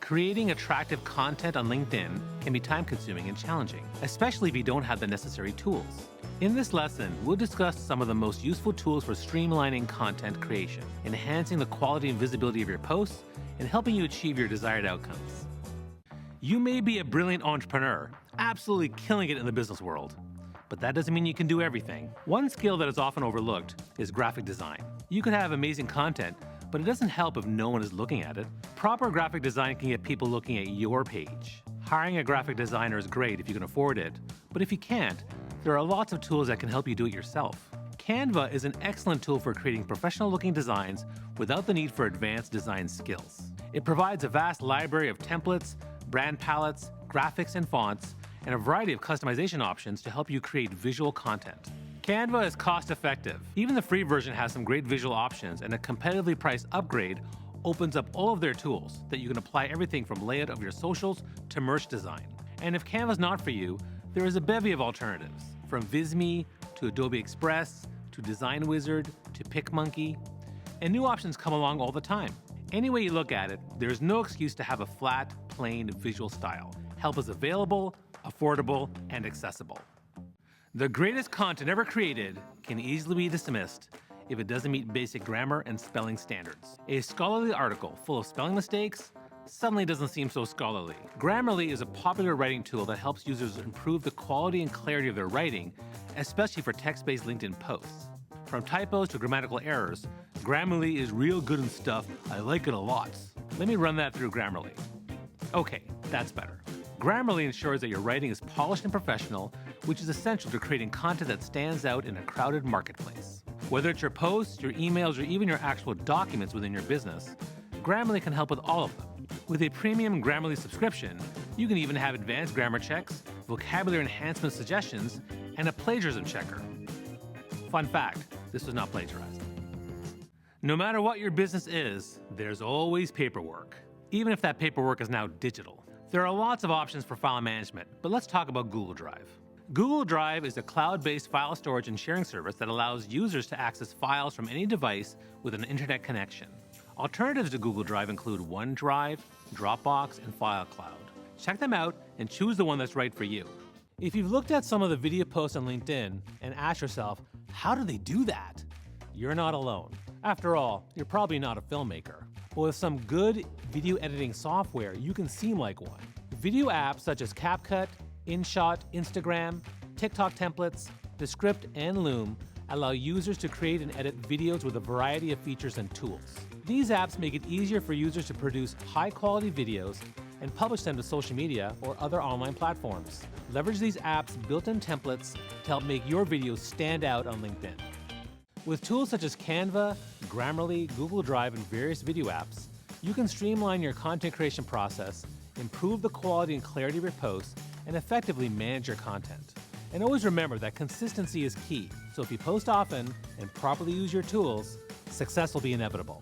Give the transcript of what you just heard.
Creating attractive content on LinkedIn can be time-consuming and challenging, especially if you don't have the necessary tools. In this lesson, we'll discuss some of the most useful tools for streamlining content creation, enhancing the quality and visibility of your posts, and helping you achieve your desired outcomes. You may be a brilliant entrepreneur, absolutely killing it in the business world. But that doesn't mean you can do everything. One skill that is often overlooked is graphic design. You could have amazing content, but it doesn't help if no one is looking at it. Proper graphic design can get people looking at your page. Hiring a graphic designer is great if you can afford it, but if you can't, there are lots of tools that can help you do it yourself. Canva is an excellent tool for creating professional-looking designs without the need for advanced design skills. It provides a vast library of templates, brand palettes, graphics and fonts, and a variety of customization options to help you create visual content. Canva is cost-effective. Even the free version has some great visual options, and a competitively priced upgrade opens up all of their tools that you can apply everything from layout of your socials to merch design. And if Canva's not for you, there is a bevy of alternatives, from Visme to Adobe Express to Design Wizard to PicMonkey, and new options come along all the time. Any way you look at it, there's no excuse to have a flat, plain visual style. Help is available, affordable, and accessible. The greatest content ever created can easily be dismissed if it doesn't meet basic grammar and spelling standards. A scholarly article full of spelling mistakes suddenly doesn't seem so scholarly. Grammarly is a popular writing tool that helps users improve the quality and clarity of their writing, especially for text-based LinkedIn posts. From typos to grammatical errors, Grammarly is real good and stuff. I like it a lot. Let me run that through Grammarly. Okay, that's better. Grammarly ensures that your writing is polished and professional, which is essential to creating content that stands out in a crowded marketplace. Whether it's your posts, your emails, or even your actual documents within your business, Grammarly can help with all of them. With a premium Grammarly subscription, you can even have advanced grammar checks, vocabulary enhancement suggestions, and a plagiarism checker. Fun fact, this was not plagiarized. No matter what your business is, there's always paperwork, even if that paperwork is now digital. There are lots of options for file management, but let's talk about Google Drive. Google Drive is a cloud-based file storage and sharing service that allows users to access files from any device with an internet connection. Alternatives to Google Drive include OneDrive, Dropbox, and FileCloud. Check them out and choose the one that's right for you. If you've looked at some of the video posts on LinkedIn and asked yourself, how do they do that? You're not alone. After all, you're probably not a filmmaker. But with some good video editing software, you can seem like one. Video apps such as CapCut, InShot, Instagram, TikTok templates, Descript, and Loom allow users to create and edit videos with a variety of features and tools. These apps make it easier for users to produce high-quality videos and publish them to social media or other online platforms. Leverage these apps' built-in templates to help make your videos stand out on LinkedIn. With tools such as Canva, Grammarly, Google Drive, and various video apps, you can streamline your content creation process, improve the quality and clarity of your posts, and effectively manage your content. And always remember that consistency is key, so if you post often and properly use your tools, success will be inevitable.